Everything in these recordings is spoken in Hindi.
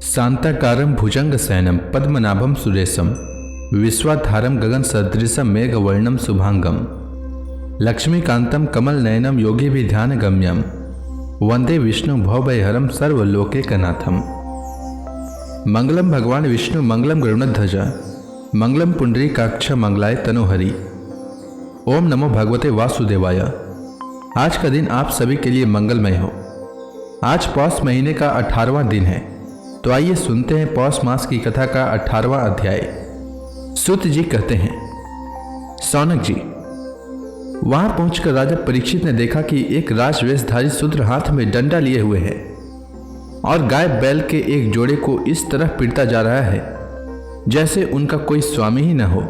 शांताकारं भुजंगशयनं पद्मनाभं सुरेशं विश्वाधारं गगनसदृशं मेघवर्णं शुभांगं लक्ष्मीकान्तं कमलनयनं योगिभिध्यानगम्यं वंदे विष्णु भवभयहरं सर्वलोकैकनाथम्। मंगलम भगवान विष्णु मंगलम गरुड़ध्वज मंगलम पुंडरीकाक्ष मंगलाय तनोहरि। ओम नमो भगवते वासुदेवाय। आज का दिन आप सभी के लिए मंगलमय हो। आज पौष महीने का 18वां दिन है, तो आइए सुनते हैं पौष मास की कथा का 18वां अध्याय। सूत जी कहते हैं, सौनक जी, वहां पहुंचकर राजा परीक्षित ने देखा कि एक राजवेशधारी शूद्र हाथ में डंडा लिए हुए है और गाय बैल के एक जोड़े को इस तरह पीटता जा रहा है जैसे उनका कोई स्वामी ही न हो।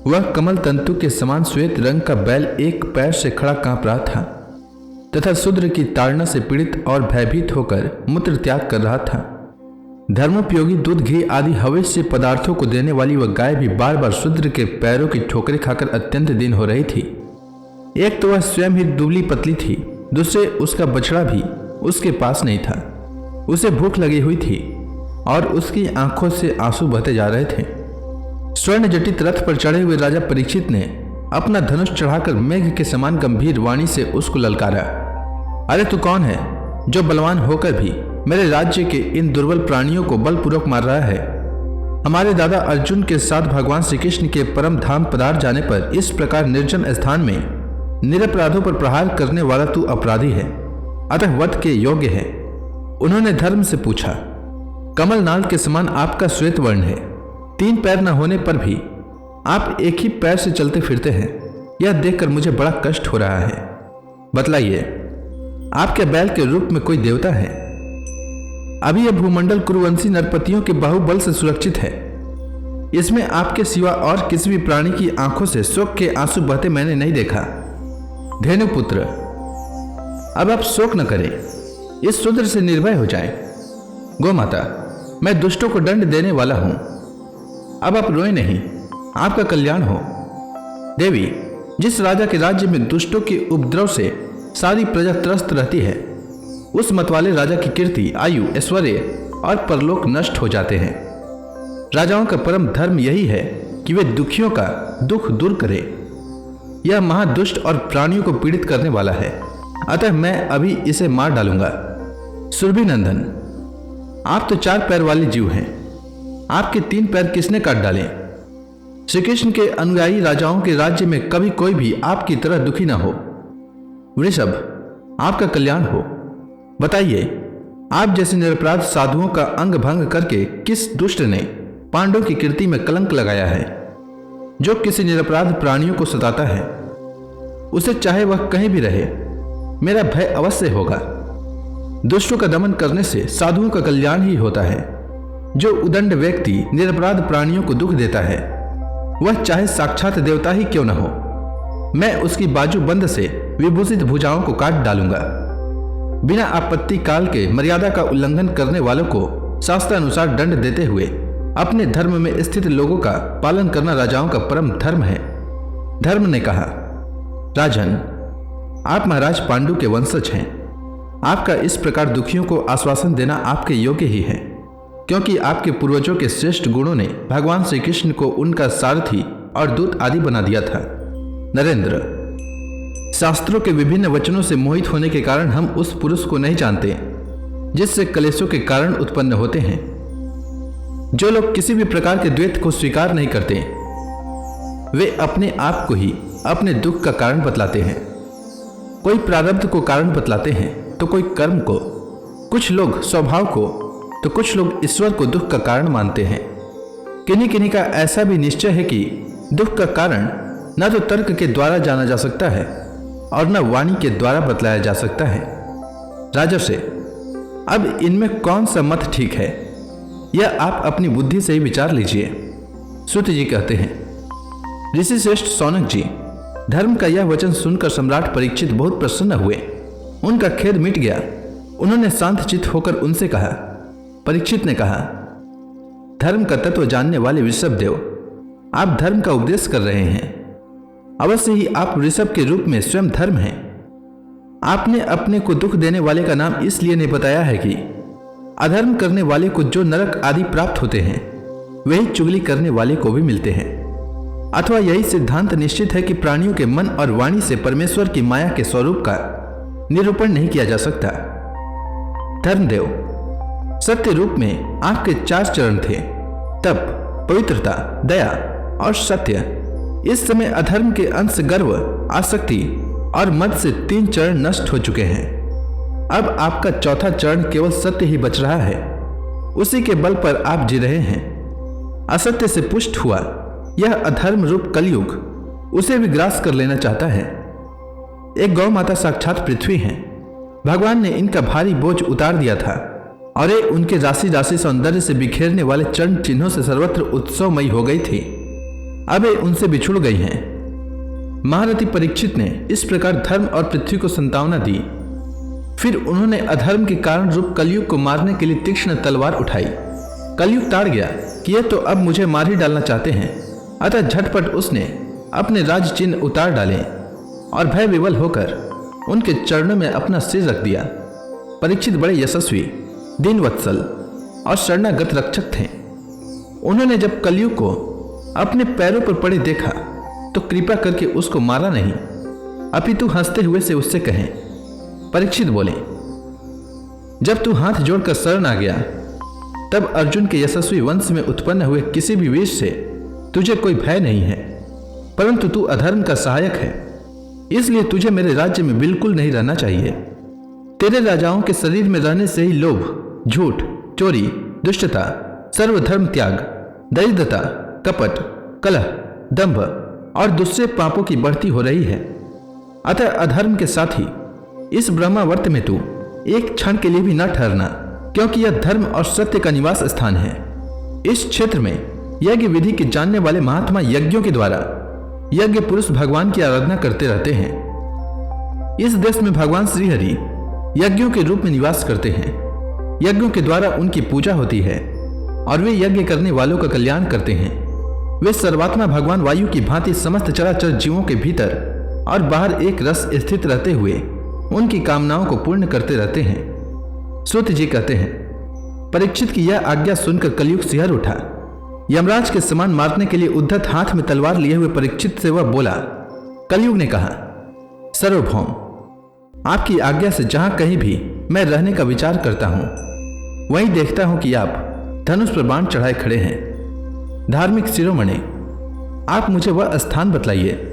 वह कमल तंतु के समान श्वेत रंग का बैल एक पैर से खड़ा कांप रहा था तथा शूद्र की ताड़ना से पीड़ित और भयभीत होकर मूत्र त्याग कर रहा था। धर्मोपयोगी दूध, घी आदि हविष्य पदार्थों को देने वाली वह गाय भी बार बार शूद्र के पैरों की ठोकरें खाकर अत्यंत दीन हो रही थी। एक तो वह स्वयं ही दुबली पतली थी, दूसरे उसका बछड़ा भी उसके पास नहीं था। उसे भूख लगी हुई थी और उसकी आंखों से आंसू बहते जा रहे थे। स्वर्ण जटित रथ पर चढ़े हुए राजा परीक्षित ने अपना धनुष चढ़ाकर मेघ के समान गंभीर वाणी से उसको ललकारा, अरे तू कौन है जो बलवान होकर भी मेरे राज्य के इन दुर्बल प्राणियों को बलपूर्वक मार रहा है? हमारे दादा अर्जुन के साथ भगवान श्री कृष्ण के परम धाम पधार जाने पर इस प्रकार निर्जन स्थान में निरपराधों पर प्रहार करने वाला तू अपराधी है, अतः वध के योग्य है। उन्होंने धर्म से पूछा, कमल नाल के समान आपका श्वेत वर्ण है, 3 पैर न होने पर भी आप एक ही पैर से चलते फिरते हैं। यह देखकर मुझे बड़ा कष्ट हो रहा है। बतलाइए, आपके बैल के रूप में कोई देवता है? अभी यह भूमंडल कुरुवंशी नरपतियों के बाहुबल से सुरक्षित है। इसमें आपके सिवा और किसी भी प्राणी की आंखों से शोक के आंसू बहते मैंने नहीं देखा। धेनुपुत्र, अब आप शोक न करें, इस शूद्र से निर्भय हो जाएं। गोमाता, मैं दुष्टों को दंड देने वाला हूं, अब आप रोए नहीं, आपका कल्याण हो। देवी, जिस राजा के राज्य में दुष्टों के उपद्रव से सारी प्रजा त्रस्त रहती है, उस मतवाले राजा की कीर्ति, आयु, ऐश्वर्य और परलोक नष्ट हो जाते हैं। राजाओं का परम धर्म यही है कि वे दुखियों का दुख दूर करें। यह महादुष्ट और प्राणियों को पीड़ित करने वाला है, अतः मैं अभी इसे मार डालूंगा। सुरभि नंदन, आप तो 4 पैर वाले जीव हैं, आपके 3 पैर किसने काट डाले? श्री कृष्ण के अनुयायी राजाओं के राज्य में कभी कोई भी आपकी तरह दुखी न हो। वृषभ, आपका कल्याण हो। बताइए, आप जैसे निरपराध साधुओं का अंग भंग करके किस दुष्ट ने पांडवों की कीर्ति में कलंक लगाया है? जो किसी निरपराध प्राणियों को सताता है, उसे चाहे वह कहीं भी रहे, मेरा भय अवश्य होगा। दुष्टों का दमन करने से साधुओं का कल्याण ही होता है। जो उदंड व्यक्ति निरपराध प्राणियों को दुख देता है, वह चाहे साक्षात देवता ही क्यों न हो, मैं उसकी बाजू बंद से विभूषित भुजाओं को काट डालूंगा। बिना आपत्ति काल के मर्यादा का उल्लंघन करने वालों को शास्त्रानुसार दंड देते हुए अपने धर्म में स्थित लोगों का पालन करना राजाओं का परम धर्म है। धर्म ने कहा, राजन, आप महाराज पांडु के वंशज हैं। आपका इस प्रकार दुखियों को आश्वासन देना आपके योग्य ही है, क्योंकि आपके पूर्वजों के श्रेष्ठ गुणों ने भगवान श्री कृष्ण को उनका सारथी और दूत आदि बना दिया था। नरेंद्र, शास्त्रों के विभिन्न वचनों से मोहित होने के कारण हम उस पुरुष को नहीं जानते जिससे कलेशों के कारण उत्पन्न होते हैं। जो लोग किसी भी प्रकार के द्वैत को स्वीकार नहीं करते, वे अपने आप को ही अपने दुख का कारण बतलाते हैं। कोई प्रारब्ध को कारण बतलाते हैं तो कोई कर्म को, कुछ लोग स्वभाव को, तो कुछ लोग ईश्वर को दुख का कारण मानते हैं। किन्हीं किन्हीं का ऐसा भी निश्चय है कि दुख का कारण न तो तर्क के द्वारा जाना जा सकता है और न वाणी के द्वारा बतलाया जा सकता है। राजर्षि, अब इनमें कौन सा मत ठीक है, यह आप अपनी बुद्धि से ही विचार लीजिए। सूत जी कहते हैं, ऋषि श्रेष्ठ सौनक जी, धर्म का यह वचन सुनकर सम्राट परीक्षित बहुत प्रसन्न हुए। उनका खेद मिट गया। उन्होंने शांत चित्त होकर उनसे कहा। परीक्षित ने कहा, धर्म का तत्व जानने वाले ऋषभ देव, आप धर्म का उपदेश कर रहे हैं। अवश्य ही आप ऋषभ के रूप में स्वयं धर्म हैं। आपने अपने को दुख देने वाले का नाम इसलिए नहीं बताया है कि अधर्म करने वाले को जो नरक आदि प्राप्त होते हैं वही चुगली करने वाले को भी मिलते हैं। अथवा यही सिद्धांत निश्चित है कि प्राणियों के मन और वाणी से परमेश्वर की माया के स्वरूप का निरूपण नहीं किया जा सकता। धर्मदेव, सत्य रूप में आपके 4 चरण थे, तप, पवित्रता, दया और सत्य। इस समय अधर्म के अंश गर्व, आसक्ति और मद से 3 चरण नष्ट हो चुके हैं। अब आपका 4था चरण केवल सत्य ही बच रहा है। उसी के बल पर आप जी रहे हैं। असत्य से पुष्ट हुआ यह अधर्म रूप कलयुग उसे भी ग्रास कर लेना चाहता है। एक गौ माता साक्षात पृथ्वी है। भगवान ने इनका भारी बोझ उतार दिया था और ये उनके राशि राशि सौंदर्य से बिखेरने वाले चरण चिन्हों से सर्वत्र उत्सवमयी हो गई थी। अब ये उनसे बिछुड़ गई हैं। महारथी परीक्षित ने इस प्रकार धर्म और पृथ्वी को संतावना दी। फिर उन्होंने अधर्म के कारण रूप कलयुग को मारने के लिए तीक्ष्ण तलवार उठाई। कलयुग ताड़ गया कि ये तो अब मुझे मार ही डालना चाहते हैं। अतः झटपट उसने अपने राज चिन्ह उतार डाले और भय विवल होकर उनके चरणों में अपना सिर रख दिया। परीक्षित बड़े यशस्वी, दीनवत्सल और शरणागत रक्षक थे। उन्होंने जब कलयुग को अपने पैरों पर पड़े देखा तो कृपा करके उसको मारा नहीं, अपितु हंसते हुए से उससे कहें। परीक्षित बोले, जब तू हाथ जोड़कर शरण आ गया तब अर्जुन के यशस्वी वंश में उत्पन्न हुए किसी भी वीर से तुझे कोई भय नहीं है, परंतु तू अधर्म का सहायक है, इसलिए तुझे मेरे राज्य में बिल्कुल नहीं रहना चाहिए। तेरे राजाओं के शरीर में रहने से ही लोभ, झूठ, चोरी, दुष्टता, सर्वधर्म त्याग, दरिद्रता, कपट, कलह, दंभ और दूसरे पापों की बढ़ती हो रही है। अतः अधर्म के साथ ही इस ब्रह्मावर्त में तू एक क्षण के लिए भी न ठहरना, क्योंकि यह धर्म और सत्य का निवास स्थान है। इस क्षेत्र में यज्ञ विधि के जानने वाले महात्मा यज्ञों के द्वारा यज्ञ पुरुष भगवान की आराधना करते रहते हैं। इस देश में भगवान श्रीहरि यज्ञों के रूप में निवास करते हैं। यज्ञों के द्वारा उनकी पूजा होती है और वे यज्ञ करने वालों का कल्याण करते हैं। वे सर्वात्मा भगवान वायु की भांति समस्त चराचर जीवों के भीतर और बाहर एक रस स्थित रहते हुए उनकी कामनाओं को पूर्ण करते रहते हैं। सूत जी कहते हैं, परीक्षित की यह आज्ञा सुनकर कलयुग सिहर उठा। यमराज के समान मारने के लिए उद्धत हाथ में तलवार लिए हुए परीक्षित से वह बोला। कलयुग ने कहा, सर्वभौम, आपकी आज्ञा से जहां कहीं भी मैं रहने का विचार करता हूं वहीं देखता हूं कि आप धनुष पर बाण चढ़ाए खड़े हैं। धार्मिक शिरोमणि, आप मुझे वह स्थान बतलाइए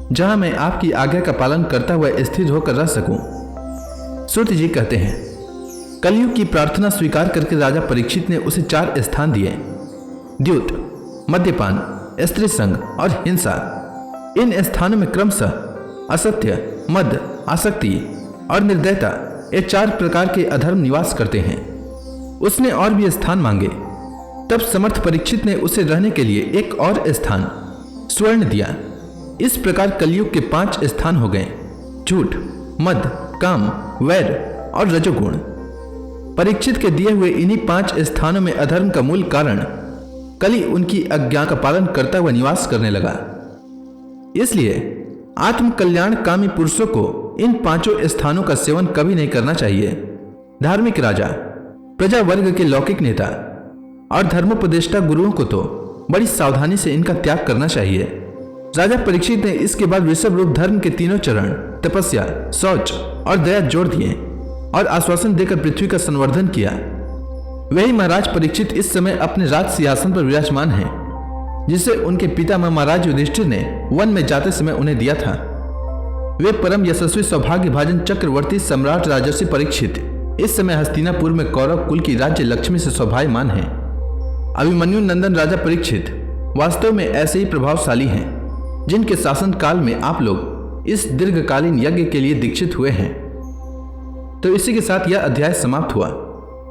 जहां मैं आपकी आज्ञा का पालन करता हुआ स्थिर होकर रह सकूं। श्रुति जी कहते हैं, कलयुग की प्रार्थना स्वीकार करके राजा परीक्षित ने उसे 4 स्थान दिए। द्यूत, मद्यपान, स्त्री संग और हिंसा। इन स्थानों में क्रमशः असत्य, मद, आसक्ति और निर्दयता, ये 4 प्रकार के अधर्म निवास करते हैं। उसने और भी स्थान मांगे। तब समर्थ परीक्षित ने उसे रहने के लिए एक और स्थान स्वर्ण दिया। इस प्रकार कलयुग के 5 स्थान हो गए: झूठ, मद, काम, वैर और रजोगुण। परीक्षित के दिए हुए इन्हीं 5 स्थानों में अधर्म का मूल कारण कली उनकी आज्ञा का पालन करता हुआ निवास करने लगा। इसलिए आत्म कल्याण कामी पुरुषों को इन 5 स्थानों का सेवन कभी नहीं करना चाहिए। धार्मिक राजा, प्रजा वर्ग के लौकिक नेता और धर्मोपदेष्टा गुरुओं को तो बड़ी सावधानी से इनका त्याग करना चाहिए। राजा परीक्षित ने इसके बाद वृषभ रूप धर्म के 3 चरण तपस्या, शौच और दया जोड़ दिए और आश्वासन देकर पृथ्वी का संवर्धन किया। वही महाराज परीक्षित इस समय अपने राज सिंहासन पर विराजमान हैं, जिसे उनके पिता महाराज युधिष्ठिर ने वन में जाते समय उन्हें दिया था। वे परम यशस्वी सौभाग्य भाजन चक्रवर्ती सम्राट राजर्षि परीक्षित इस समय हस्तिनापुर में कौरव कुल की राज्य लक्ष्मी से सौभाग्यमान हैं। अभिमन्यु नंदन राजा परीक्षित वास्तव में ऐसे ही प्रभावशाली हैं, जिनके शासन काल में आप लोग इस दीर्घकालीन यज्ञ के लिए दीक्षित हुए हैं। तो इसी के साथ यह अध्याय समाप्त हुआ।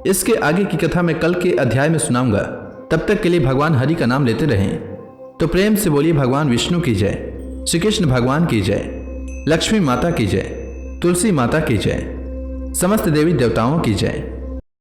इसके आगे की कथा मैं कल के अध्याय में सुनाऊंगा। तब तक के लिए भगवान हरि का नाम लेते रहें। तो प्रेम से बोलिए भगवान विष्णु की जय, श्री कृष्ण भगवान की जय, लक्ष्मी माता की जय, तुलसी माता की जय, समस्त देवी देवताओं की जय।